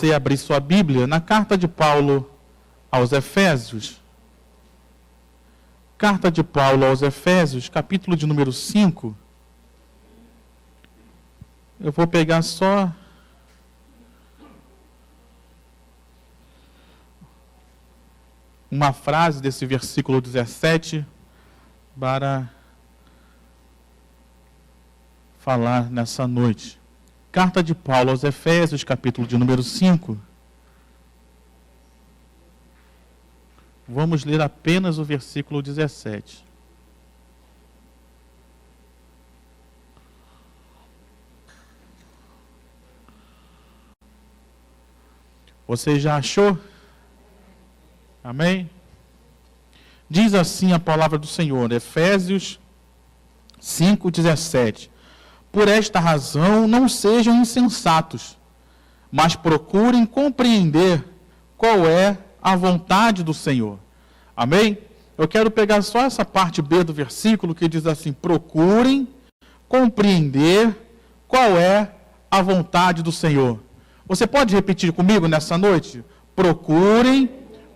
você abrir sua Bíblia na carta de Paulo aos Efésios. Carta de Paulo aos Efésios, capítulo de número 5. Eu vou pegar só uma frase desse versículo 17 para falar nessa noite. Carta de Paulo aos Efésios, capítulo de número 5. Vamos ler apenas o versículo 17. Você já achou? Amém? Diz assim a palavra do Senhor, Efésios 5:17. Por esta razão, não sejam insensatos, mas procurem compreender qual é a vontade do Senhor. Amém? Eu quero pegar só essa parte B do versículo que diz assim: procurem compreender qual é a vontade do Senhor. Você pode repetir comigo nessa noite? Procurem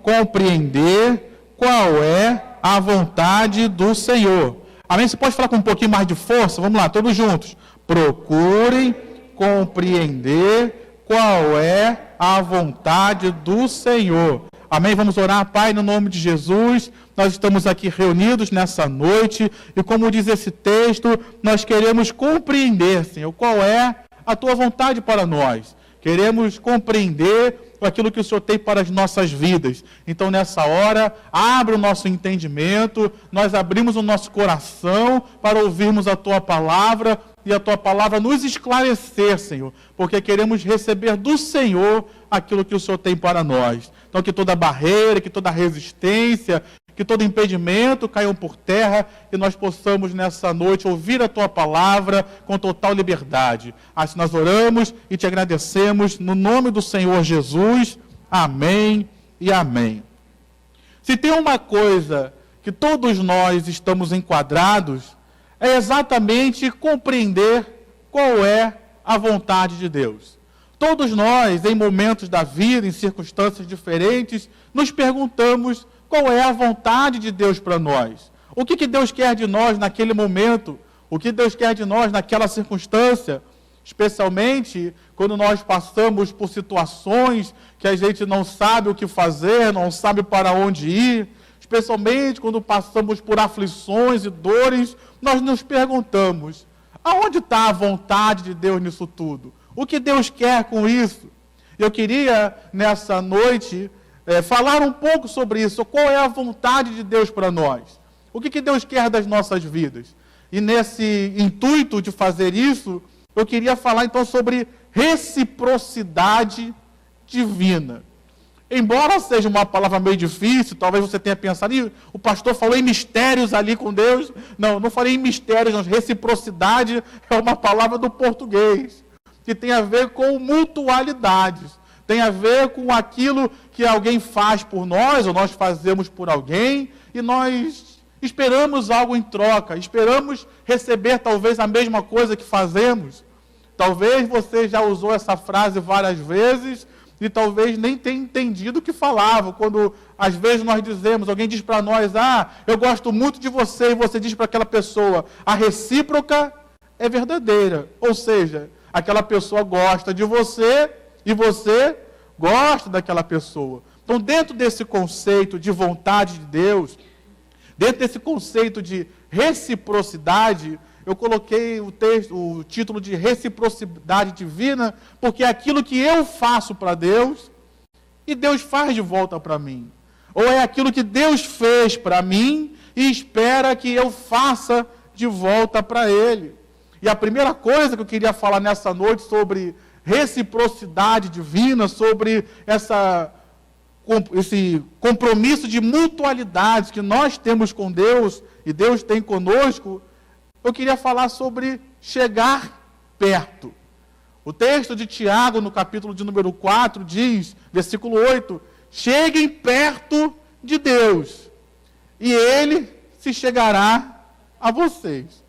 compreender qual é a vontade do Senhor. Amém? Você pode falar com um pouquinho mais de força? Vamos lá, todos juntos. Procurem compreender qual é a vontade do Senhor. Amém? Vamos orar, Pai, no nome de Jesus. Nós estamos aqui reunidos nessa noite e, como diz esse texto, nós queremos compreender, Senhor, qual é a Tua vontade para nós. Queremos compreender aquilo que o Senhor tem para as nossas vidas. Então, nessa hora, abre o nosso entendimento, nós abrimos o nosso coração para ouvirmos a Tua palavra e a Tua palavra nos esclarecer, Senhor, porque queremos receber do Senhor aquilo que o Senhor tem para nós. Então, que toda barreira, que toda resistência, que todo impedimento caiam por terra e nós possamos nessa noite ouvir a Tua palavra com total liberdade. Assim nós oramos e Te agradecemos no nome do Senhor Jesus. Amém e amém. Se tem uma coisa que todos nós estamos enquadrados, é exatamente compreender qual é a vontade de Deus. Todos nós, em momentos da vida, em circunstâncias diferentes, nos perguntamos qual é a vontade de Deus para nós. O que Deus quer de nós naquele momento? O que Deus quer de nós naquela circunstância? Especialmente quando nós passamos por situações que a gente não sabe o que fazer, não sabe para onde ir. Especialmente quando passamos por aflições e dores, nós nos perguntamos: aonde está a vontade de Deus nisso tudo? O que Deus quer com isso? Eu queria, nessa noite, falar um pouco sobre isso. Qual é a vontade de Deus para nós? O que Deus quer das nossas vidas? E nesse intuito de fazer isso, eu queria falar então sobre reciprocidade divina. Embora seja uma palavra meio difícil, talvez você tenha pensado, o pastor falou em mistérios ali com Deus. Não falei em mistérios, não. Reciprocidade é uma palavra do português, que tem a ver com mutualidades. Tem a ver com aquilo que alguém faz por nós, ou nós fazemos por alguém, e nós esperamos algo em troca, esperamos receber talvez a mesma coisa que fazemos. Talvez você já usou essa frase várias vezes, e talvez nem tenha entendido o que falava, quando às vezes nós dizemos, alguém diz para nós, eu gosto muito de você, e você diz para aquela pessoa, a recíproca é verdadeira, ou seja, aquela pessoa gosta de você, e você gosta daquela pessoa. Então, dentro desse conceito de vontade de Deus, dentro desse conceito de reciprocidade, eu coloquei o título de reciprocidade divina, porque é aquilo que eu faço para Deus e Deus faz de volta para mim. Ou é aquilo que Deus fez para mim e espera que eu faça de volta para Ele. E a primeira coisa que eu queria falar nessa noite sobre reciprocidade divina, sobre esse compromisso de mutualidade que nós temos com Deus e Deus tem conosco, eu queria falar sobre chegar perto. O texto de Tiago, no capítulo de número 4, diz, versículo 8, cheguem perto de Deus, e Ele se chegará a vocês.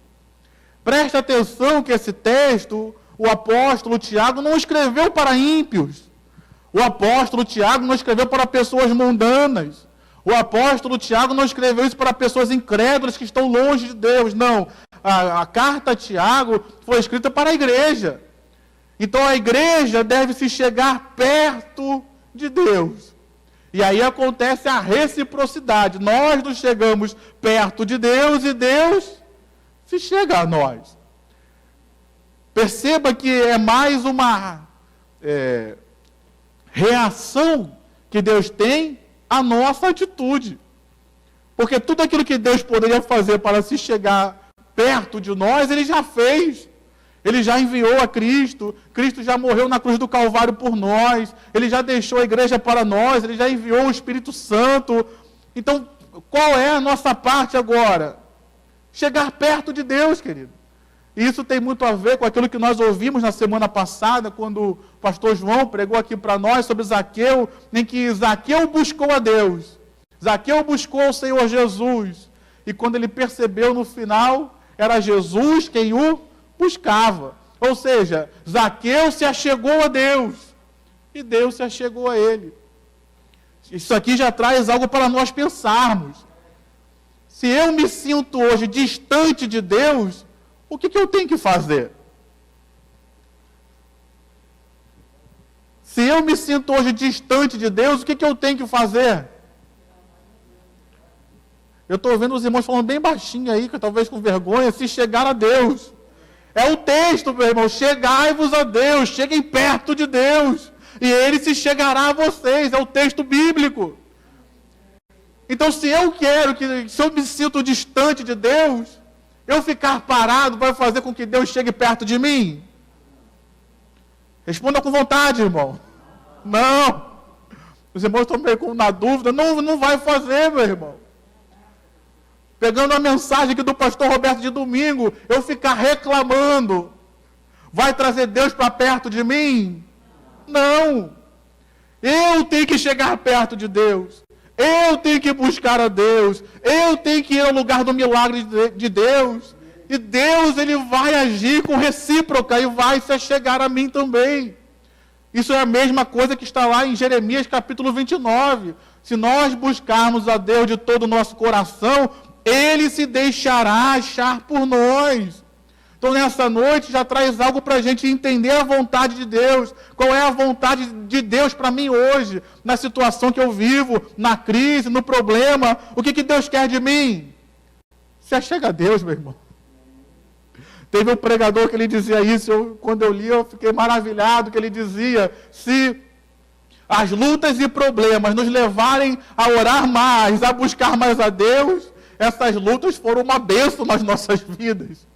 Preste atenção que esse texto, o apóstolo Tiago não escreveu para ímpios. O apóstolo Tiago não escreveu para pessoas mundanas. O apóstolo Tiago não escreveu isso para pessoas incrédulas que estão longe de Deus. Não. A carta a Tiago foi escrita para a igreja. Então a igreja deve se chegar perto de Deus. E aí acontece a reciprocidade. Nós nos chegamos perto de Deus e Deus se chega a nós. Perceba que é mais uma reação que Deus tem à nossa atitude. Porque tudo aquilo que Deus poderia fazer para se chegar perto de nós, Ele já fez. Ele já enviou a Cristo, Cristo já morreu na cruz do Calvário por nós, Ele já deixou a igreja para nós, Ele já enviou o Espírito Santo. Então, qual é a nossa parte agora? Chegar perto de Deus, querido. E isso tem muito a ver com aquilo que nós ouvimos na semana passada, quando o pastor João pregou aqui para nós sobre Zaqueu, em que Zaqueu buscou a Deus. Zaqueu buscou o Senhor Jesus. E quando ele percebeu no final, era Jesus quem o buscava. Ou seja, Zaqueu se achegou a Deus. E Deus se achegou a ele. Isso aqui já traz algo para nós pensarmos. Se eu me sinto hoje distante de Deus, o que eu tenho que fazer? Se eu me sinto hoje distante de Deus, o que eu tenho que fazer? Eu estou ouvindo os irmãos falando bem baixinho aí, que talvez com vergonha, se chegar a Deus. É o texto, meu irmão, chegai-vos a Deus, cheguem perto de Deus, e Ele se chegará a vocês, é o texto bíblico. Então, se eu me sinto distante de Deus, eu ficar parado vai fazer com que Deus chegue perto de mim? Responda com vontade, irmão. Não. Os irmãos estão meio na dúvida. Não vai fazer, meu irmão. Pegando a mensagem aqui do pastor Roberto de domingo, eu ficar reclamando, vai trazer Deus para perto de mim? Não. Eu tenho que chegar perto de Deus. Eu tenho que buscar a Deus. Eu tenho que ir ao lugar do milagre de Deus. E Deus, Ele vai agir com recíproca e vai se chegar a mim também. Isso é a mesma coisa que está lá em Jeremias capítulo 29. Se nós buscarmos a Deus de todo o nosso coração, Ele se deixará achar por nós. Então, nessa noite, já traz algo para a gente entender a vontade de Deus. Qual é a vontade de Deus para mim hoje, na situação que eu vivo, na crise, no problema. O que Deus quer de mim? Se achega a Deus, meu irmão. Teve um pregador que ele dizia isso, quando eu li, eu fiquei maravilhado, que ele dizia, se as lutas e problemas nos levarem a orar mais, a buscar mais a Deus, essas lutas foram uma bênção nas nossas vidas.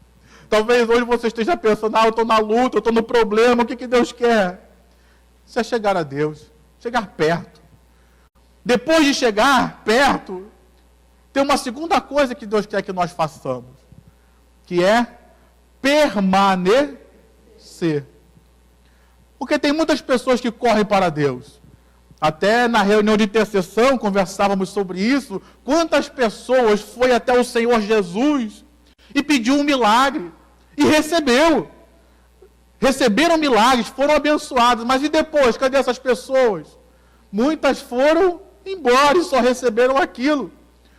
Talvez hoje você esteja pensando, eu estou na luta, eu estou no problema, o que Deus quer? Isso é chegar a Deus, chegar perto. Depois de chegar perto, tem uma segunda coisa que Deus quer que nós façamos, que é permanecer. Porque tem muitas pessoas que correm para Deus. Até na reunião de intercessão, conversávamos sobre isso, quantas pessoas foi até o Senhor Jesus e pediu um milagre, e recebeu. Receberam milagres, foram abençoados, mas e depois? Cadê essas pessoas? Muitas foram embora e só receberam aquilo.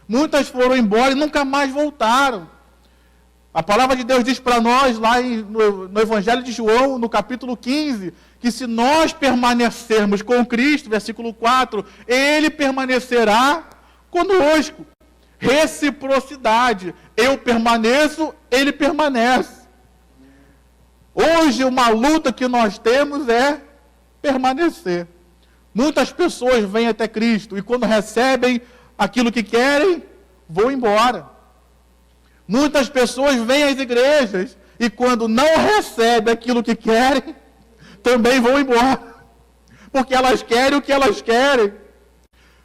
Muitas foram embora e nunca mais voltaram. A palavra de Deus diz para nós, lá no Evangelho de João, no capítulo 15, que se nós permanecermos com Cristo, versículo 4, Ele permanecerá conosco. Reciprocidade. Eu permaneço, Ele permanece. Hoje, uma luta que nós temos é permanecer. Muitas pessoas vêm até Cristo e quando recebem aquilo que querem, vão embora. Muitas pessoas vêm às igrejas e quando não recebem aquilo que querem, também vão embora. Porque elas querem o que elas querem.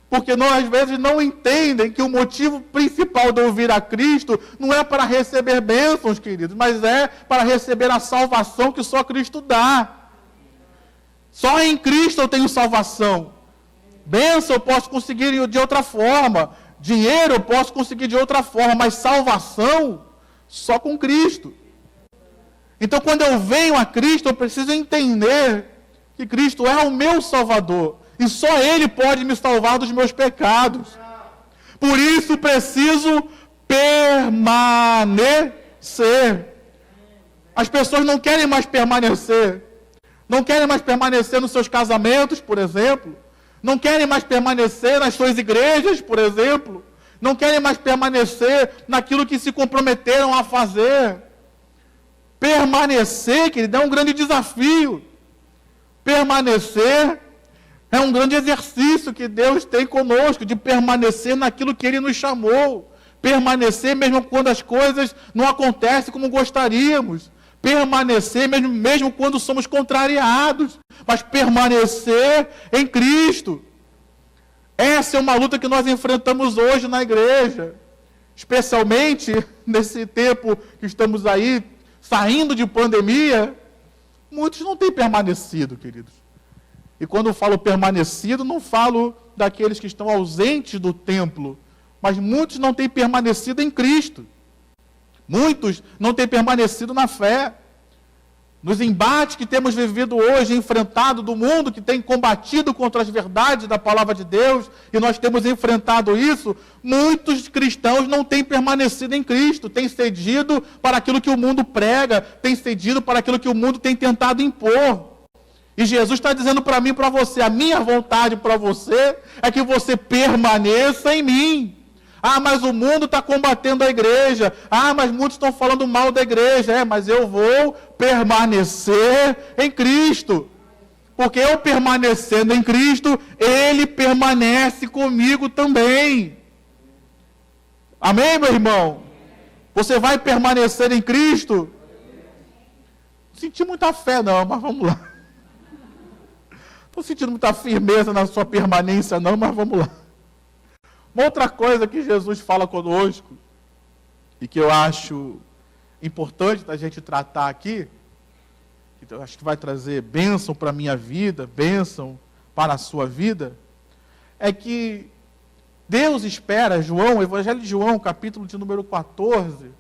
Porque nós, às vezes, não entendem que o motivo principal de ouvir a Cristo não é para receber bênçãos, queridos, mas é para receber a salvação que só Cristo dá. Só em Cristo eu tenho salvação. Bênção eu posso conseguir de outra forma. Dinheiro eu posso conseguir de outra forma, mas salvação só com Cristo. Então, quando eu venho a Cristo, eu preciso entender que Cristo é o meu Salvador, e só Ele pode me salvar dos meus pecados. Por isso preciso permanecer. As pessoas não querem mais permanecer. Não querem mais permanecer nos seus casamentos, por exemplo. Não querem mais permanecer nas suas igrejas, por exemplo. Não querem mais permanecer naquilo que se comprometeram a fazer. Permanecer, querido, é um grande desafio. Permanecer é um grande exercício que Deus tem conosco, de permanecer naquilo que Ele nos chamou. Permanecer mesmo quando as coisas não acontecem como gostaríamos. Permanecer mesmo quando somos contrariados. Mas permanecer em Cristo. Essa é uma luta que nós enfrentamos hoje na igreja. Especialmente nesse tempo que estamos aí, saindo de pandemia. Muitos não têm permanecido, queridos. E quando eu falo permanecido, não falo daqueles que estão ausentes do templo. Mas muitos não têm permanecido em Cristo. Muitos não têm permanecido na fé. Nos embates que temos vivido hoje, enfrentado do mundo, que tem combatido contra as verdades da palavra de Deus, e nós temos enfrentado isso, muitos cristãos não têm permanecido em Cristo, têm cedido para aquilo que o mundo prega, têm cedido para aquilo que o mundo tem tentado impor. E Jesus está dizendo para mim e para você, a minha vontade para você é que você permaneça em mim. Ah, mas o mundo está combatendo a igreja. Ah, mas muitos estão falando mal da igreja. Mas eu vou permanecer em Cristo. Porque eu permanecendo em Cristo, Ele permanece comigo também. Amém, meu irmão? Você vai permanecer em Cristo? Não senti muita fé não, mas vamos lá. Não estou sentindo muita firmeza na sua permanência não, mas vamos lá. Uma outra coisa que Jesus fala conosco, e que eu acho importante da gente tratar aqui, que eu acho que vai trazer bênção para a minha vida, bênção para a sua vida, é que Deus espera, João, Evangelho de João, capítulo de número 14,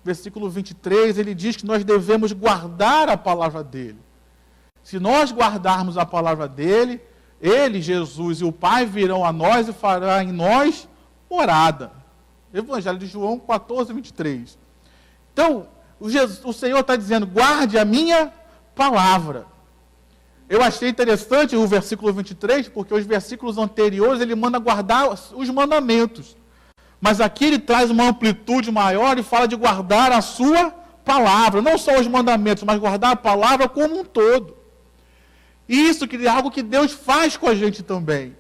versículo 23, ele diz que nós devemos guardar a palavra dele. Se nós guardarmos a palavra dele, Ele, Jesus e o Pai virão a nós e fará em nós morada. Evangelho de João 14, 23. Então, o Senhor está dizendo, guarde a minha palavra. Eu achei interessante o versículo 23, porque os versículos anteriores ele manda guardar os mandamentos. Mas aqui ele traz uma amplitude maior e fala de guardar a sua palavra. Não só os mandamentos, mas guardar a palavra como um todo. Isso que é algo que Deus faz com a gente também.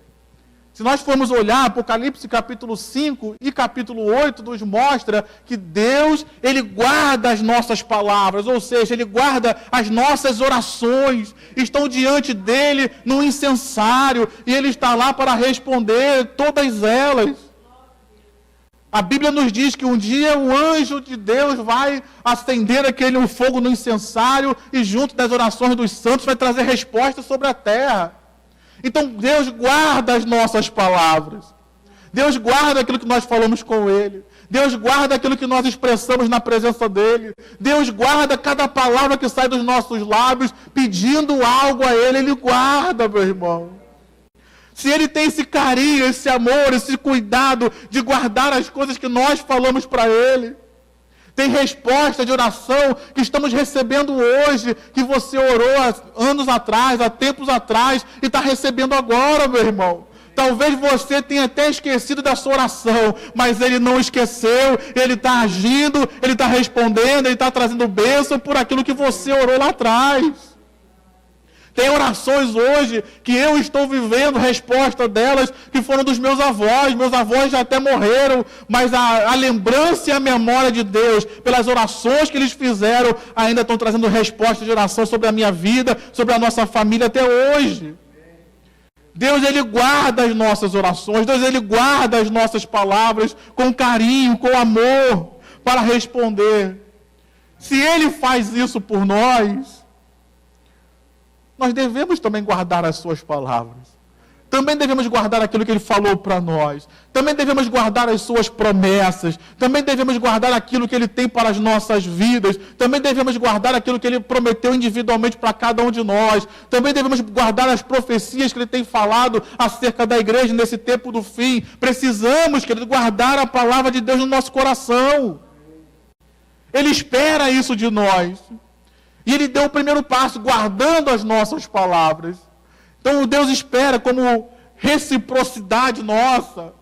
Se nós formos olhar, Apocalipse capítulo 5 e capítulo 8 nos mostra que Deus, Ele guarda as nossas palavras, ou seja, Ele guarda as nossas orações, estão diante dEle no incensário, e Ele está lá para responder todas elas. A Bíblia nos diz que um dia o anjo de Deus vai acender aquele fogo no incensário e junto das orações dos santos vai trazer respostas sobre a terra. Então Deus guarda as nossas palavras. Deus guarda aquilo que nós falamos com Ele. Deus guarda aquilo que nós expressamos na presença dEle. Deus guarda cada palavra que sai dos nossos lábios pedindo algo a Ele. Ele guarda, meu irmão. Se Ele tem esse carinho, esse amor, esse cuidado de guardar as coisas que nós falamos para Ele, tem resposta de oração que estamos recebendo hoje, que você orou há anos atrás, há tempos atrás, e está recebendo agora, meu irmão. Talvez você tenha até esquecido da sua oração, mas Ele não esqueceu, Ele está agindo, Ele está respondendo, Ele está trazendo bênção por aquilo que você orou lá atrás. Tem orações hoje que eu estou vivendo resposta delas que foram dos meus avós já até morreram, mas a lembrança e a memória de Deus, pelas orações que eles fizeram, ainda estão trazendo resposta de oração sobre a minha vida, sobre a nossa família até hoje. Deus, Ele guarda as nossas orações, Deus, Ele guarda as nossas palavras com carinho, com amor, para responder. Se Ele faz isso por nós devemos também guardar as suas palavras. Também devemos guardar aquilo que Ele falou para nós. Também devemos guardar as suas promessas. Também devemos guardar aquilo que Ele tem para as nossas vidas. Também devemos guardar aquilo que Ele prometeu individualmente para cada um de nós. Também devemos guardar as profecias que Ele tem falado acerca da igreja nesse tempo do fim. Precisamos, querido, guardar a palavra de Deus no nosso coração. Ele espera isso de nós. E Ele deu o primeiro passo, guardando as nossas palavras. Então Deus espera como reciprocidade nossa,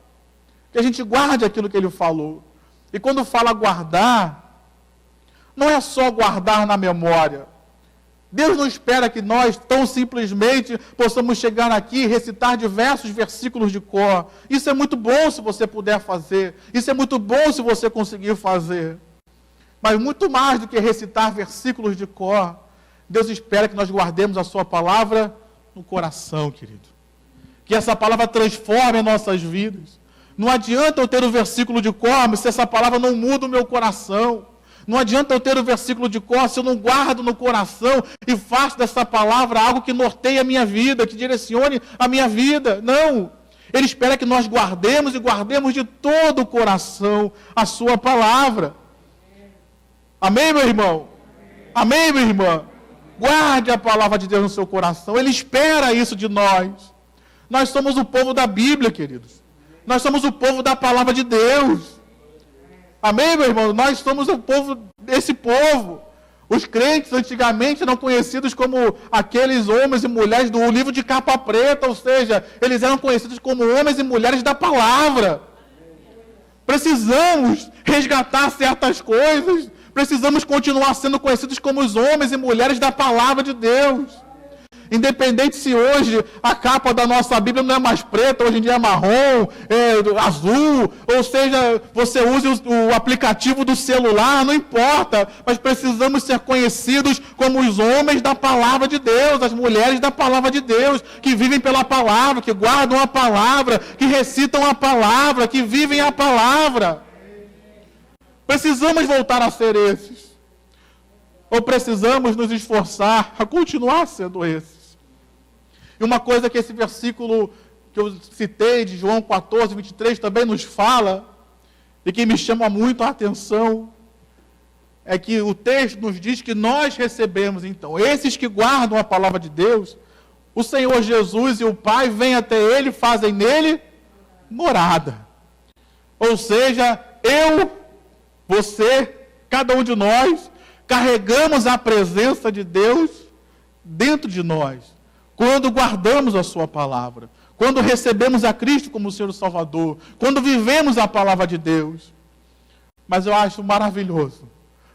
que a gente guarde aquilo que Ele falou. E quando fala guardar, não é só guardar na memória. Deus não espera que nós tão simplesmente possamos chegar aqui e recitar diversos versículos de cor. Isso é muito bom se você puder fazer. Isso é muito bom se você conseguir fazer. Mas muito mais do que recitar versículos de cor, Deus espera que nós guardemos a sua palavra no coração, querido. Que essa palavra transforme as nossas vidas. Não adianta eu ter o versículo de cor se essa palavra não muda o meu coração. Não adianta eu ter o versículo de cor se eu não guardo no coração e faço dessa palavra algo que norteie a minha vida, que direcione a minha vida. Não. Ele espera que nós guardemos e guardemos de todo o coração a sua palavra. Amém, meu irmão? Amém, minha irmã? Guarde a palavra de Deus no seu coração. Ele espera isso de nós. Nós somos o povo da Bíblia, queridos. Nós somos o povo da palavra de Deus. Amém, meu irmão? Nós somos o povo desse povo. Os crentes antigamente eram conhecidos como aqueles homens e mulheres do livro de capa preta, ou seja, eles eram conhecidos como homens e mulheres da palavra. Precisamos resgatar certas coisas. Precisamos continuar sendo conhecidos como os homens e mulheres da palavra de Deus. Independente se hoje a capa da nossa Bíblia não é mais preta, hoje em dia é marrom, azul, ou seja, você use o aplicativo do celular, não importa, mas precisamos ser conhecidos como os homens da palavra de Deus, as mulheres da palavra de Deus, que vivem pela palavra, que guardam a palavra, que recitam a palavra, que vivem a palavra. Precisamos voltar a ser esses. Ou precisamos nos esforçar a continuar sendo esses. E uma coisa que esse versículo que eu citei, de João 14, 23, também nos fala, e que me chama muito a atenção, é que o texto nos diz que nós recebemos, então, esses que guardam a palavra de Deus, o Senhor Jesus e o Pai vêm até Ele, fazem nele morada. Ou seja, você, cada um de nós, carregamos a presença de Deus dentro de nós, quando guardamos a sua palavra, quando recebemos a Cristo como Senhor e Salvador, quando vivemos a palavra de Deus. Mas eu acho maravilhoso,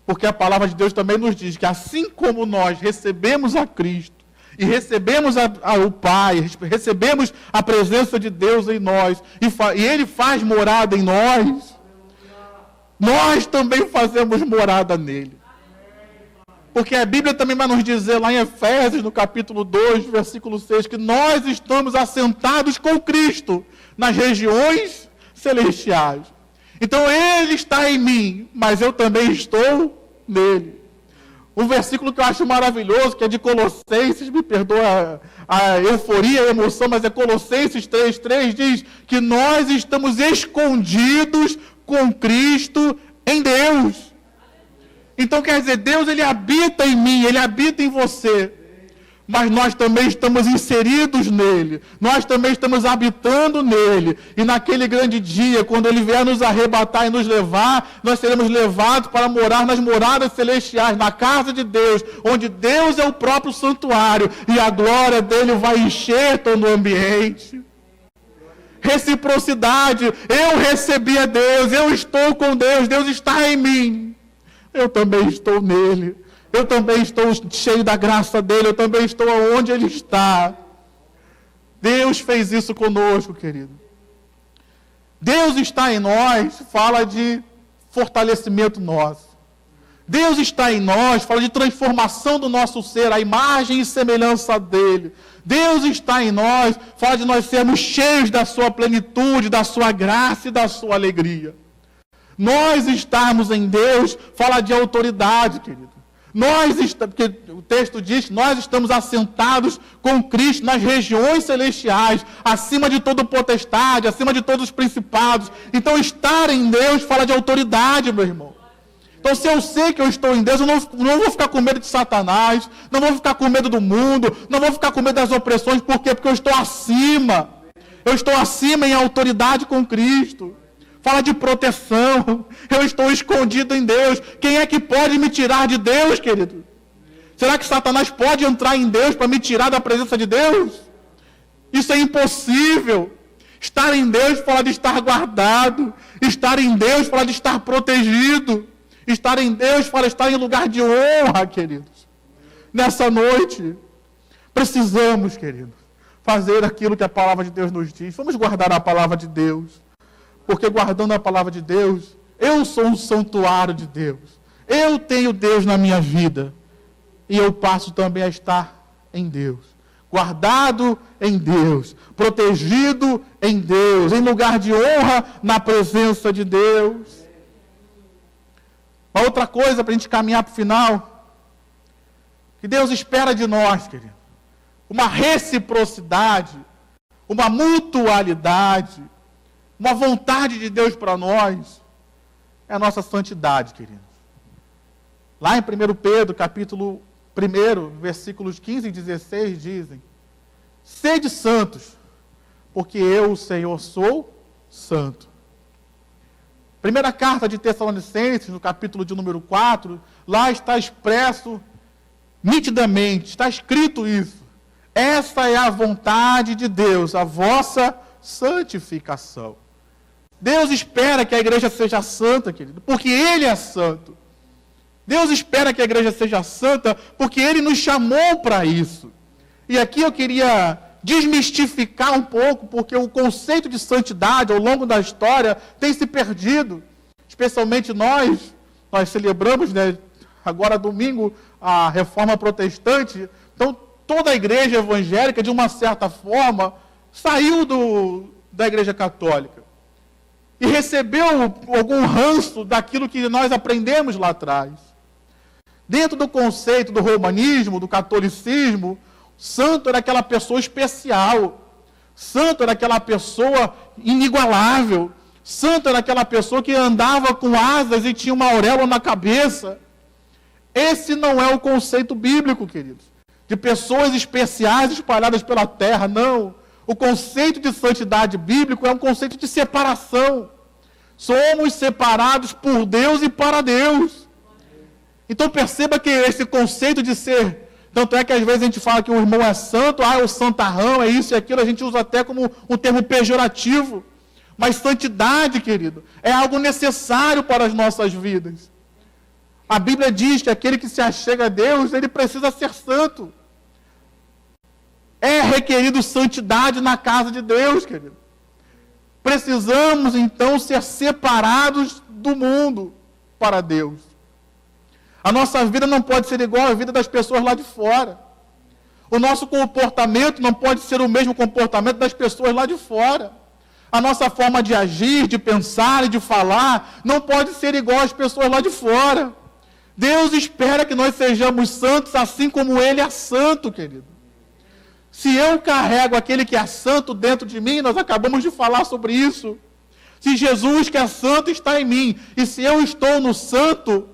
porque a palavra de Deus também nos diz que assim como nós recebemos a Cristo, e recebemos o Pai, recebemos a presença de Deus em nós, e Ele faz morada em nós também fazemos morada nele. Porque a Bíblia também vai nos dizer lá em Efésios, no capítulo 2, versículo 6, que nós estamos assentados com Cristo nas regiões celestiais. Então Ele está em mim, mas eu também estou nele. Um versículo que eu acho maravilhoso, que é de Colossenses, me perdoa a euforia, a emoção, mas é Colossenses 3:3, diz que nós estamos escondidos com Cristo em Deus. Então quer dizer, Deus ele habita em mim, Ele habita em você, mas nós também estamos inseridos nele, nós também estamos habitando nele, e naquele grande dia, quando Ele vier nos arrebatar e nos levar, nós seremos levados para morar nas moradas celestiais, na casa de Deus, onde Deus é o próprio santuário, e a glória dele vai encher todo o ambiente. Reciprocidade, eu recebi a Deus, eu estou com Deus, Deus está em mim, eu também estou nele, eu também estou cheio da graça dele, eu também estou onde ele está. Deus fez isso conosco, querido. Deus está em nós, fala de fortalecimento nosso. Deus está em nós, fala de transformação do nosso ser, a imagem e semelhança dele. Deus está em nós, fala de nós sermos cheios da sua plenitude, da sua graça e da sua alegria. Nós estarmos em Deus, fala de autoridade, querido. Porque o texto diz que nós estamos assentados com Cristo nas regiões celestiais, acima de toda potestade, acima de todos os principados. Então, estar em Deus fala de autoridade, meu irmão. Então, se eu sei que eu estou em Deus, eu não vou ficar com medo de Satanás, não vou ficar com medo do mundo, não vou ficar com medo das opressões. Por quê? Porque eu estou acima. Eu estou acima em autoridade com Cristo. Fala de proteção. Eu estou escondido em Deus. Quem é que pode me tirar de Deus, querido? Será que Satanás pode entrar em Deus para me tirar da presença de Deus? Isso é impossível. Estar em Deus fala de estar guardado. Estar em Deus fala de estar protegido. Estar em Deus fala de estar em lugar de honra, queridos. Nessa noite, precisamos, queridos, fazer aquilo que a palavra de Deus nos diz. Vamos guardar a palavra de Deus. Porque guardando a palavra de Deus, eu sou um santuário de Deus. Eu tenho Deus na minha vida. E eu passo também a estar em Deus. Guardado em Deus. Protegido em Deus. Em lugar de honra na presença de Deus. Uma outra coisa para a gente caminhar para o final. Que Deus espera de nós, querido. Uma reciprocidade. Uma mutualidade. Uma vontade de Deus para nós é a nossa santidade, queridos. Lá em 1 Pedro, capítulo 1, versículos 15 e 16, dizem: sede santos, porque eu, o Senhor, sou santo. Primeira carta de Tessalonicenses, no capítulo de número 4, lá está expresso nitidamente, está escrito isso. Essa é a vontade de Deus, a vossa santificação. Deus espera que a igreja seja santa, querido, porque Ele é santo. Deus espera que a igreja seja santa, porque Ele nos chamou para isso. E aqui eu queria desmistificar um pouco, porque o conceito de santidade ao longo da história tem se perdido. Especialmente nós celebramos, né, agora domingo, a Reforma Protestante. Então, toda a igreja evangélica, de uma certa forma, saiu da igreja católica. E recebeu algum ranço daquilo que nós aprendemos lá atrás. Dentro do conceito do romanismo, do catolicismo, santo era aquela pessoa especial. Santo era aquela pessoa inigualável. Santo era aquela pessoa que andava com asas e tinha uma auréola na cabeça. Esse não é o conceito bíblico, queridos. De pessoas especiais espalhadas pela terra, não. O conceito de santidade bíblico é um conceito de separação. Somos separados por Deus e para Deus. Então perceba que esse conceito de ser... Tanto é que às vezes a gente fala que o irmão é santo, é o santarrão, é isso e aquilo, a gente usa até como um termo pejorativo. Mas santidade, querido, é algo necessário para as nossas vidas. A Bíblia diz que aquele que se achega a Deus, ele precisa ser santo. É requerido santidade na casa de Deus, querido. Precisamos, então, ser separados do mundo para Deus. A nossa vida não pode ser igual à vida das pessoas lá de fora. O nosso comportamento não pode ser o mesmo comportamento das pessoas lá de fora. A nossa forma de agir, de pensar e de falar não pode ser igual às pessoas lá de fora. Deus espera que nós sejamos santos assim como Ele é santo, querido. Se eu carrego aquele que é santo dentro de mim, nós acabamos de falar sobre isso. Se Jesus, que é santo, está em mim, e se eu estou no santo,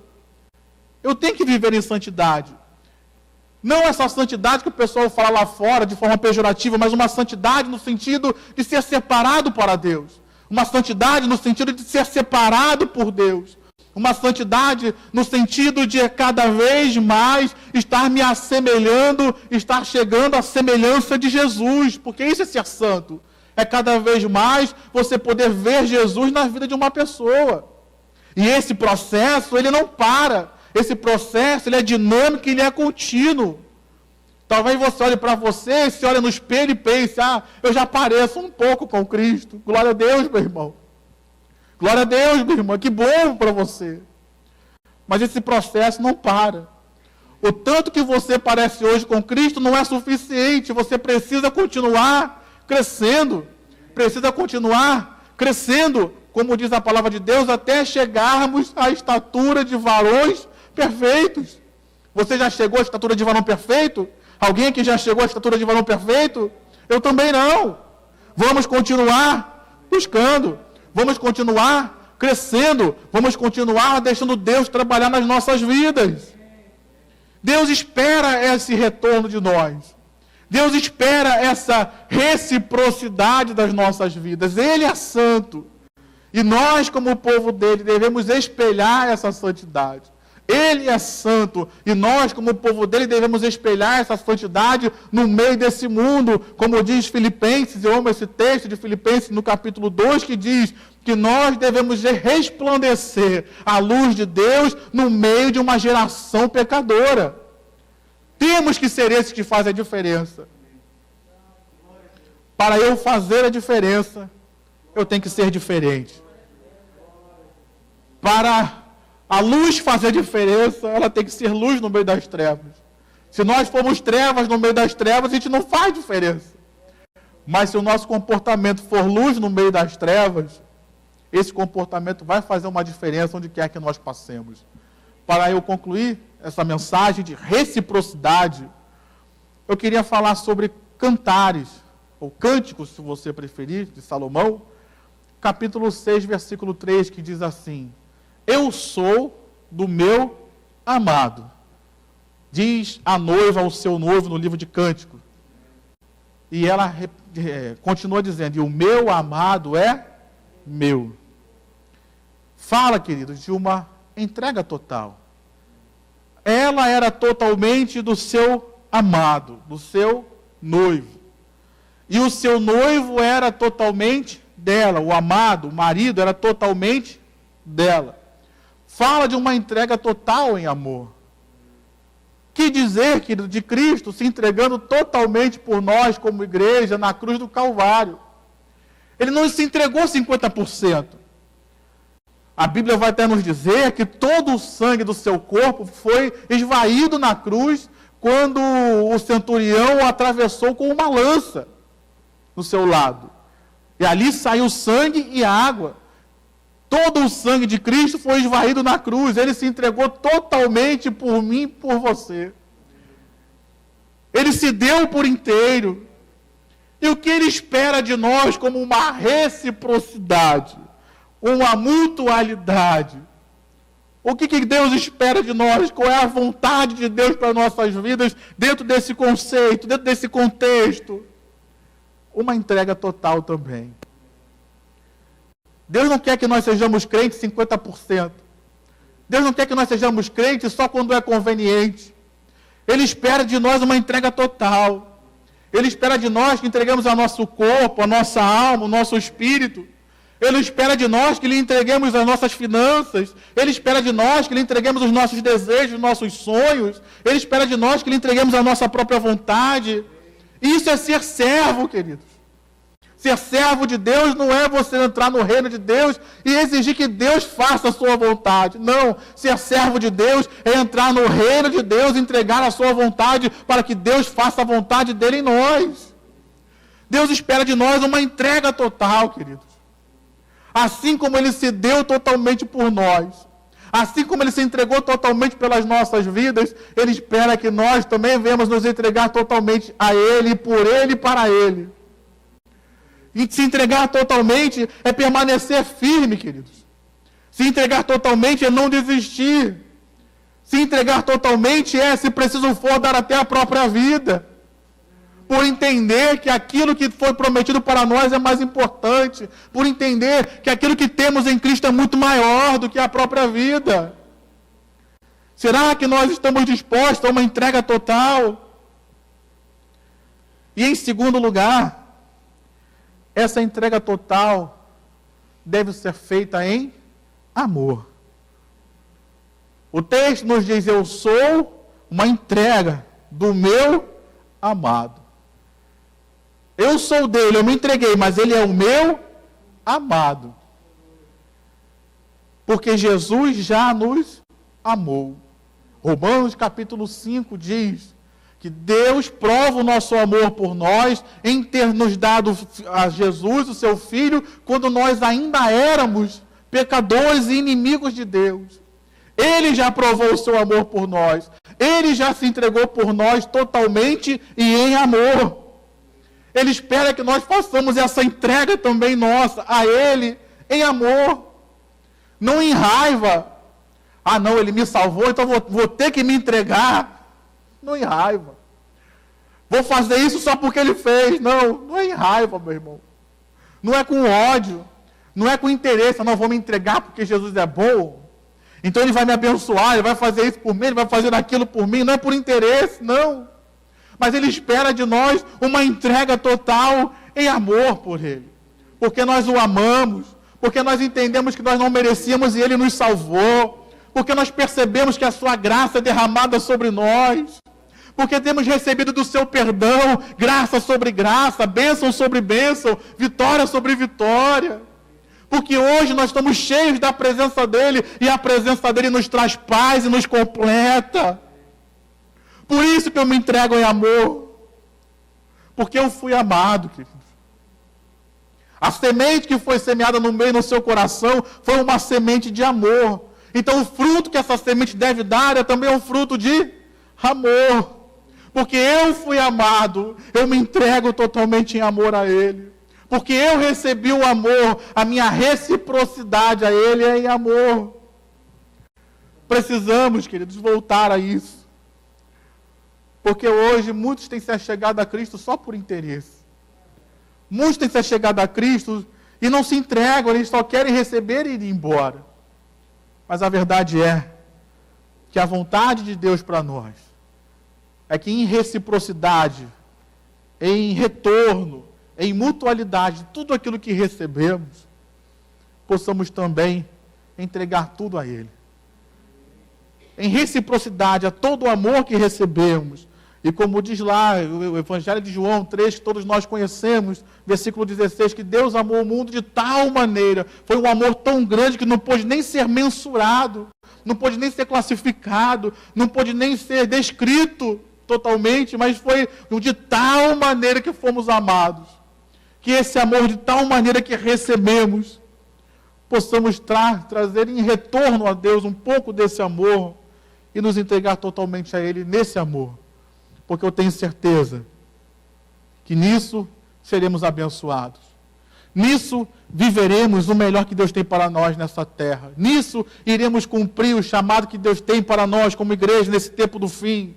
eu tenho que viver em santidade. Não essa santidade que o pessoal fala lá fora de forma pejorativa, mas uma santidade no sentido de ser separado para Deus. Uma santidade no sentido de ser separado por Deus. Uma santidade no sentido de cada vez mais estar me assemelhando, estar chegando à semelhança de Jesus. Porque isso é ser santo. É cada vez mais você poder ver Jesus na vida de uma pessoa. E esse processo, ele não para. Esse processo, ele é dinâmico e ele é contínuo. Talvez você olhe para você, se olhe no espelho e pense, eu já pareço um pouco com Cristo. Glória a Deus, meu irmão. Glória a Deus, meu irmão, que bom para você. Mas esse processo não para. O tanto que você parece hoje com Cristo não é suficiente. Você precisa continuar crescendo. Precisa continuar crescendo, como diz a palavra de Deus, até chegarmos à estatura de varões perfeitos. Você já chegou à estatura de varão perfeito? Alguém aqui já chegou à estatura de varão perfeito? Eu também não. Vamos continuar buscando. Vamos continuar crescendo. Vamos continuar deixando Deus trabalhar nas nossas vidas. Deus espera esse retorno de nós. Deus espera essa reciprocidade das nossas vidas. Ele é santo. E nós, como o povo dele, devemos espelhar essa santidade. Ele é santo. E nós, como o povo dele, devemos espelhar essa santidade no meio desse mundo. Como diz Filipenses, eu amo esse texto de Filipenses no capítulo 2, que diz que nós devemos resplandecer a luz de Deus no meio de uma geração pecadora. Temos que ser esses que fazem a diferença. Para eu fazer a diferença, eu tenho que ser diferente. Para a luz fazer a diferença, ela tem que ser luz no meio das trevas. Se nós formos trevas no meio das trevas, a gente não faz diferença. Mas se o nosso comportamento for luz no meio das trevas, esse comportamento vai fazer uma diferença onde quer que nós passemos. Para eu concluir essa mensagem de reciprocidade, eu queria falar sobre Cantares, ou Cânticos, se você preferir, de Salomão, capítulo 6, versículo 3, que diz assim: eu sou do meu amado. Diz a noiva ao seu noivo no livro de Cânticos. E ela continua dizendo: e o meu amado é meu. Fala, queridos, de uma entrega total. Ela era totalmente do seu amado, do seu noivo. E o seu noivo era totalmente dela. O amado, o marido, era totalmente dela. Fala de uma entrega total em amor. Que dizer, querido, de Cristo se entregando totalmente por nós como igreja na cruz do Calvário. Ele não se entregou 50%. A Bíblia vai até nos dizer que todo o sangue do seu corpo foi esvaído na cruz quando o centurião o atravessou com uma lança no seu lado. E ali saiu sangue e água. Todo o sangue de Cristo foi esvaído na cruz. Ele se entregou totalmente por mim e por você. Ele se deu por inteiro. E o que ele espera de nós como uma reciprocidade, uma mutualidade. O que Deus espera de nós? Qual é a vontade de Deus para nossas vidas dentro desse conceito, dentro desse contexto? Uma entrega total também. Deus não quer que nós sejamos crentes 50%. Deus não quer que nós sejamos crentes só quando é conveniente. Ele espera de nós uma entrega total. Ele espera de nós que entregamos o nosso corpo, a nossa alma, o nosso espírito. Ele espera de nós que lhe entreguemos as nossas finanças. Ele espera de nós que lhe entreguemos os nossos desejos, os nossos sonhos. Ele espera de nós que lhe entreguemos a nossa própria vontade. Isso é ser servo, queridos. Ser servo de Deus não é você entrar no reino de Deus e exigir que Deus faça a sua vontade. Não. Ser servo de Deus é entrar no reino de Deus e entregar a sua vontade para que Deus faça a vontade dele em nós. Deus espera de nós uma entrega total, queridos. Assim como ele se deu totalmente por nós, assim como ele se entregou totalmente pelas nossas vidas, ele espera que nós também venhamos nos entregar totalmente a ele, por ele e para ele. E se entregar totalmente é permanecer firme, queridos. Se entregar totalmente é não desistir. Se entregar totalmente é, se preciso for, dar até a própria vida. Por entender que aquilo que foi prometido para nós é mais importante. Por entender que aquilo que temos em Cristo é muito maior do que a própria vida. Será que nós estamos dispostos a uma entrega total? E em segundo lugar, essa entrega total deve ser feita em amor. O texto nos diz: eu sou uma entrega do meu amado. Eu sou dele, eu me entreguei, mas ele é o meu amado. Porque Jesus já nos amou. Romanos capítulo 5 diz que Deus prova o nosso amor por nós em ter nos dado a Jesus, o seu Filho, quando nós ainda éramos pecadores e inimigos de Deus. Ele já provou o seu amor por nós. Ele Ele já se entregou por nós totalmente e em amor. Ele espera que nós façamos essa entrega também nossa a Ele em amor, não em raiva. Ah, não, Ele me salvou, então vou ter que me entregar. Não em raiva. Vou fazer isso só porque Ele fez. Não é em raiva, meu irmão. Não é com ódio. Não é com interesse. Eu não vou me entregar porque Jesus é bom. Então Ele vai me abençoar, Ele vai fazer isso por mim, Ele vai fazer aquilo por mim. Não é por interesse, não. Mas Ele espera de nós uma entrega total em amor por Ele. Porque nós o amamos, porque nós entendemos que nós não merecíamos e Ele nos salvou, porque nós percebemos que a Sua graça é derramada sobre nós, porque temos recebido do Seu perdão, graça sobre graça, bênção sobre bênção, vitória sobre vitória. Porque hoje nós estamos cheios da presença dEle e a presença dEle nos traz paz e nos completa. Por isso que eu me entrego em amor. Porque eu fui amado, queridos. A semente que foi semeada no meio do seu coração foi uma semente de amor. Então o fruto que essa semente deve dar é também um fruto de amor. Porque eu fui amado, eu me entrego totalmente em amor a Ele. Porque eu recebi o amor, a minha reciprocidade a Ele é em amor. Precisamos, queridos, voltar a isso. Porque hoje muitos têm se achegado a Cristo só por interesse. Muitos têm se achegado a Cristo e não se entregam, eles só querem receber e ir embora. Mas a verdade é que a vontade de Deus para nós é que em reciprocidade, em retorno, em mutualidade, tudo aquilo que recebemos, possamos também entregar tudo a Ele. Em reciprocidade a todo o amor que recebemos. E como diz lá o Evangelho de João 3, que todos nós conhecemos, versículo 16, que Deus amou o mundo de tal maneira, foi um amor tão grande que não pôde nem ser mensurado, não pôde nem ser classificado, não pôde nem ser descrito totalmente, mas foi de tal maneira que fomos amados. Que esse amor de tal maneira que recebemos, possamos trazer em retorno a Deus um pouco desse amor e nos entregar totalmente a Ele nesse amor. Porque eu tenho certeza que nisso seremos abençoados. Nisso viveremos o melhor que Deus tem para nós nessa terra. Nisso iremos cumprir o chamado que Deus tem para nós como igreja nesse tempo do fim.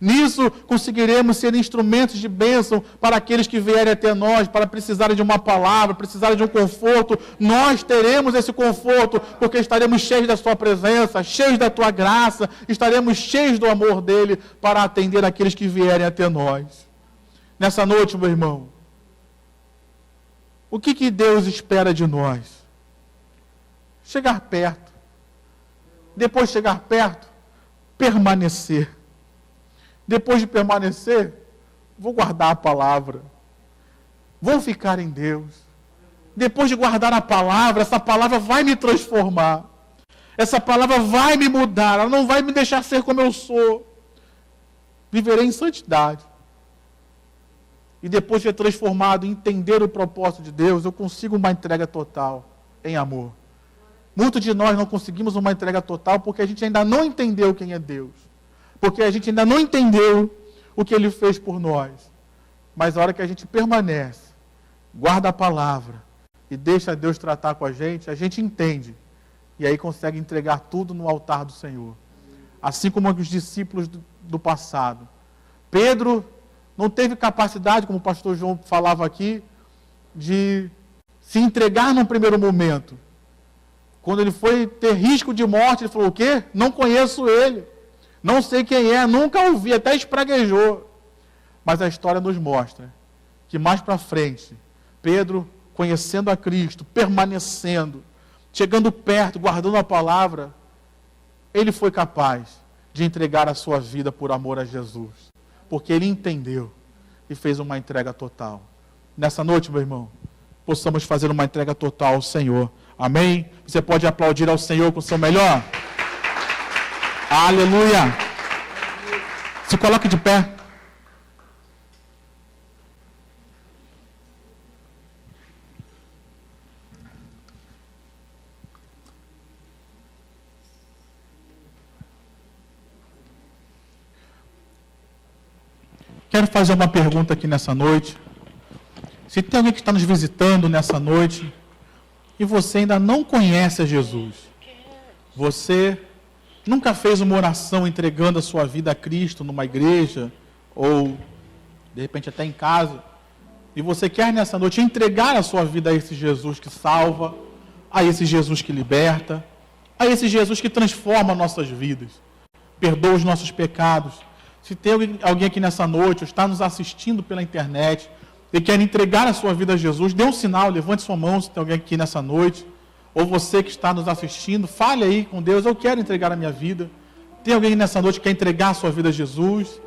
Nisso conseguiremos ser instrumentos de bênção para aqueles que vierem até nós, para precisarem de uma palavra, precisarem de um conforto. Nós teremos esse conforto, porque estaremos cheios da Sua presença, cheios da Tua graça, estaremos cheios do amor dEle para atender aqueles que vierem até nós. Nessa noite, meu irmão, o que Deus espera de nós? Chegar perto. Depois de chegar perto, permanecer. Depois de permanecer, vou guardar a palavra. Vou ficar em Deus. Depois de guardar a palavra, essa palavra vai me transformar. Essa palavra vai me mudar. Ela não vai me deixar ser como eu sou. Viverei em santidade. E depois de ser transformado, entender o propósito de Deus, eu consigo uma entrega total em amor. Muitos de nós não conseguimos uma entrega total porque a gente ainda não entendeu quem é Deus. Porque a gente ainda não entendeu o que Ele fez por nós. Mas a hora que a gente permanece, guarda a palavra e deixa Deus tratar com a gente entende. E aí consegue entregar tudo no altar do Senhor. Assim como os discípulos do passado. Pedro não teve capacidade, como o pastor João falava aqui, de se entregar num primeiro momento. Quando ele foi ter risco de morte, ele falou, o quê? Não conheço ele. Não sei quem é, nunca ouvi, até espraguejou. Mas a história nos mostra que mais para frente, Pedro, conhecendo a Cristo, permanecendo, chegando perto, guardando a palavra, ele foi capaz de entregar a sua vida por amor a Jesus. Porque ele entendeu e fez uma entrega total. Nessa noite, meu irmão, possamos fazer uma entrega total ao Senhor. Amém? Você pode aplaudir ao Senhor com o seu melhor? Aleluia! Se coloque de pé. Quero fazer uma pergunta aqui nessa noite. Se tem alguém que está nos visitando nessa noite e você ainda não conhece a Jesus, você nunca fez uma oração entregando a sua vida a Cristo numa igreja ou de repente até em casa, e você quer nessa noite entregar a sua vida a esse Jesus que salva, a esse Jesus que liberta, a esse Jesus que transforma nossas vidas, perdoa os nossos pecados. Se tem alguém aqui nessa noite, ou está nos assistindo pela internet, e quer entregar a sua vida a Jesus, dê um sinal, levante sua mão se tem alguém aqui nessa noite, ou você que está nos assistindo, fale aí com Deus, eu quero entregar a minha vida. Tem alguém nessa noite que quer entregar a sua vida a Jesus?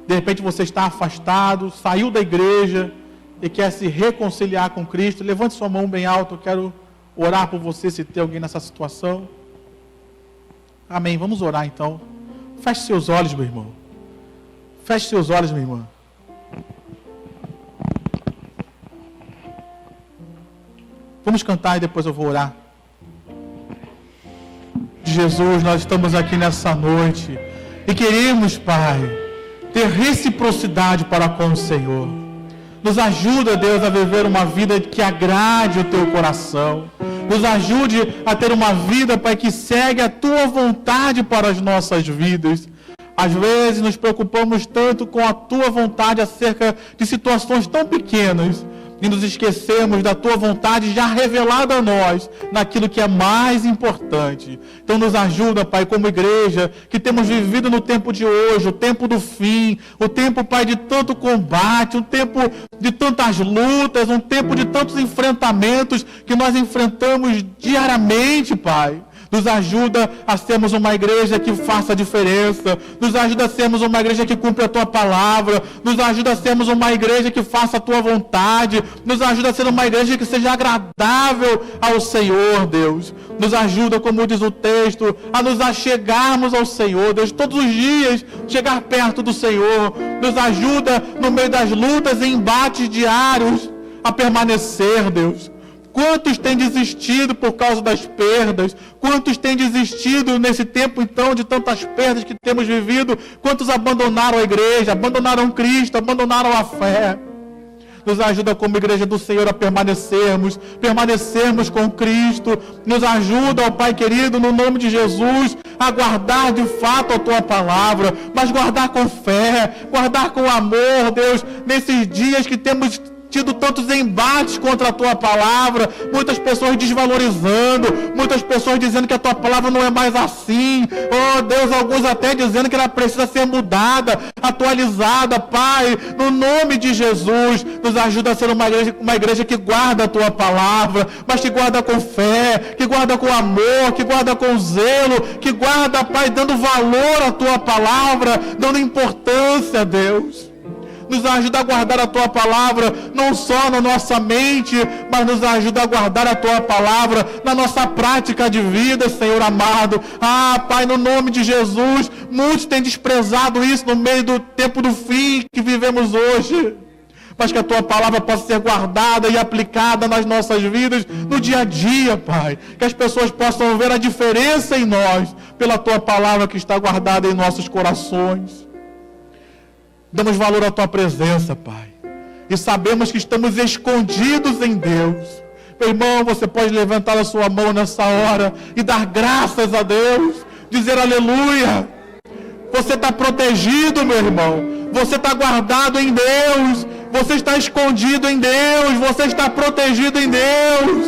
De repente você está afastado, saiu da igreja e quer se reconciliar com Cristo, levante sua mão bem alto, eu quero orar por você se tem alguém nessa situação. Amém, vamos orar então. Feche seus olhos, meu irmão. Feche seus olhos, minha irmã. Vamos cantar e depois eu vou orar. Jesus, nós estamos aqui nessa noite e queremos, Pai, ter reciprocidade para com o Senhor. Nos ajuda, Deus, a viver uma vida que agrade o Teu coração. Nos ajude a ter uma vida, Pai, que segue a Tua vontade para as nossas vidas. Às vezes nos preocupamos tanto com a Tua vontade acerca de situações tão pequenas e nos esquecemos da Tua vontade já revelada a nós, naquilo que é mais importante. Então nos ajuda, Pai, como igreja, que temos vivido no tempo de hoje, o tempo do fim, o tempo, Pai, de tanto combate, um tempo de tantas lutas, um tempo de tantos enfrentamentos que nós enfrentamos diariamente, Pai. Nos ajuda a sermos uma igreja que faça a diferença. Nos ajuda a sermos uma igreja que cumpre a Tua palavra. Nos ajuda a sermos uma igreja que faça a Tua vontade. Nos ajuda a ser uma igreja que seja agradável ao Senhor, Deus. Nos ajuda, como diz o texto, a nos achegarmos ao Senhor, Deus. Todos os dias chegar perto do Senhor. Nos ajuda no meio das lutas e embates diários a permanecer, Deus. Quantos têm desistido por causa das perdas? Quantos têm desistido nesse tempo, então, de tantas perdas que temos vivido? Quantos abandonaram a igreja, abandonaram Cristo, abandonaram a fé? Nos ajuda como igreja do Senhor a permanecermos com Cristo. Nos ajuda, ó Pai querido, no nome de Jesus, a guardar de fato a Tua palavra, mas guardar com fé, guardar com amor, Deus, nesses dias que temos tido tantos embates contra a Tua palavra, muitas pessoas desvalorizando, muitas pessoas dizendo que a Tua palavra não é mais assim, oh Deus, alguns até dizendo que ela precisa ser mudada, atualizada. Pai, no nome de Jesus, nos ajuda a ser uma igreja que guarda a Tua palavra, mas que guarda com fé, que guarda com amor, que guarda com zelo, que guarda, Pai, dando valor à Tua palavra, dando importância, Deus. Nos ajuda a guardar a Tua palavra, não só na nossa mente, mas nos ajuda a guardar a Tua palavra na nossa prática de vida, Senhor amado. Ah, Pai, no nome de Jesus, muitos têm desprezado isso no meio do tempo do fim que vivemos hoje. Mas que a Tua palavra possa ser guardada e aplicada nas nossas vidas, no dia a dia, Pai. Que as pessoas possam ver a diferença em nós, pela Tua palavra que está guardada em nossos corações. Damos valor à Tua presença, Pai. E sabemos que estamos escondidos em Deus. Meu irmão, você pode levantar a sua mão nessa hora e dar graças a Deus. Dizer aleluia. Você está protegido, meu irmão. Você está guardado em Deus. Você está escondido em Deus. Você está protegido em Deus.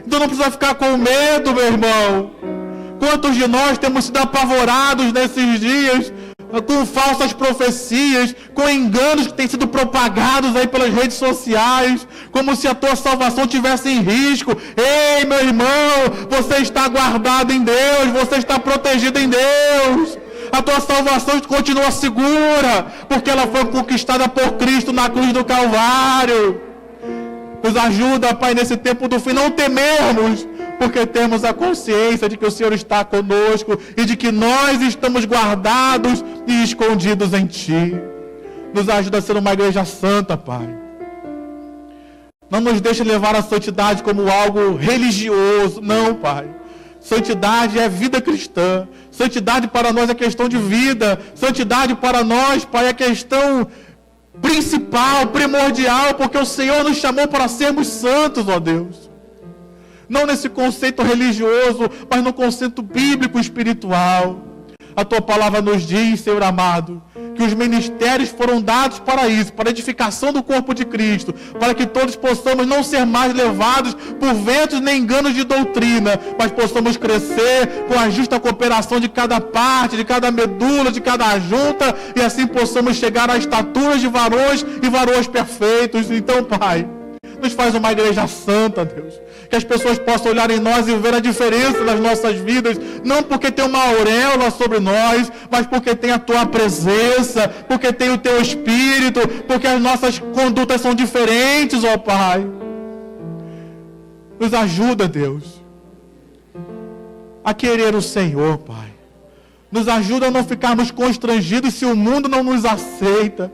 Então não precisa ficar com medo, meu irmão. Quantos de nós temos sido apavorados nesses dias com falsas profecias, com enganos que têm sido propagados aí pelas redes sociais, como se a tua salvação estivesse em risco. Ei, meu irmão, você está guardado em Deus, você está protegido em Deus. A tua salvação continua segura, porque ela foi conquistada por Cristo na cruz do Calvário. Nos ajuda, Pai, nesse tempo do fim, não temermos, porque temos a consciência de que o Senhor está conosco e de que nós estamos guardados e escondidos em Ti. Nos ajuda a ser uma igreja santa, Pai. Não nos deixe levar a santidade como algo religioso. Não, Pai. Santidade é vida cristã. Santidade para nós é questão de vida. Santidade para nós, Pai, é questão principal, primordial, porque o Senhor nos chamou para sermos santos, ó Deus. Não nesse conceito religioso, mas no conceito bíblico espiritual. A tua palavra nos diz, Senhor amado, que os ministérios foram dados para isso, para a edificação do corpo de Cristo, para que todos possamos não ser mais levados por ventos nem enganos de doutrina, mas possamos crescer com a justa cooperação de cada parte, de cada medula, de cada junta, e assim possamos chegar à estatura de varões e varoas perfeitos. Então, Pai, nos faz uma igreja santa, Deus. Que as pessoas possam olhar em nós e ver a diferença nas nossas vidas, não porque tem uma auréola sobre nós, mas porque tem a tua presença, porque tem o teu Espírito, porque as nossas condutas são diferentes, ó Pai. Nos ajuda, Deus, a querer o Senhor, Pai. Nos ajuda a não ficarmos constrangidos se o mundo não nos aceita.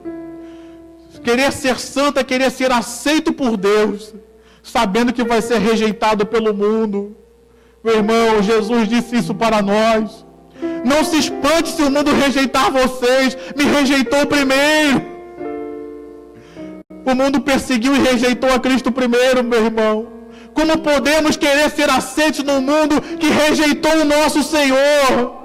Querer ser santo é querer ser aceito por Deus, sabendo que vai ser rejeitado pelo mundo. Meu irmão, Jesus disse isso para nós. Não se espante se o mundo rejeitar vocês. Me rejeitou primeiro. O mundo perseguiu e rejeitou a Cristo primeiro, meu irmão. Como podemos querer ser aceitos no mundo que rejeitou o nosso Senhor?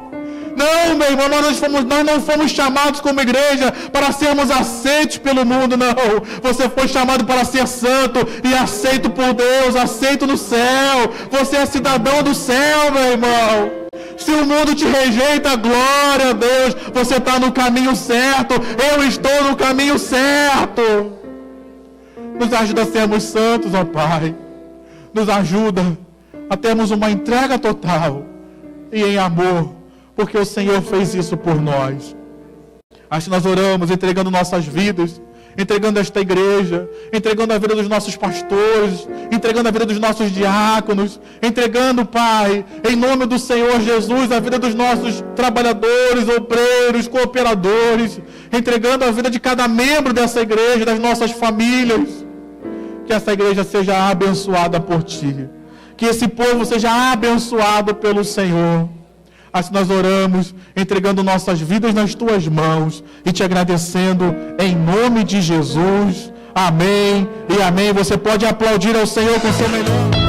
Não, meu irmão, nós não fomos chamados como igreja para sermos aceitos pelo mundo, não. Você foi chamado para ser santo e aceito por Deus, aceito no céu. Você é cidadão do céu, meu irmão. Se o mundo te rejeita, glória a Deus, você está no caminho certo. Eu estou no caminho certo. Nos ajuda a sermos santos, ó Pai. Nos ajuda a termos uma entrega total e em amor, porque o Senhor fez isso por nós. Assim nós oramos, entregando nossas vidas, entregando esta igreja, entregando a vida dos nossos pastores, entregando a vida dos nossos diáconos, entregando, Pai, em nome do Senhor Jesus, a vida dos nossos trabalhadores, obreiros, cooperadores, entregando a vida de cada membro dessa igreja, das nossas famílias. Que essa igreja seja abençoada por Ti, que esse povo seja abençoado pelo Senhor. Assim nós oramos, entregando nossas vidas nas Tuas mãos e Te agradecendo em nome de Jesus. Amém e amém. Você pode aplaudir ao Senhor com seu melhor.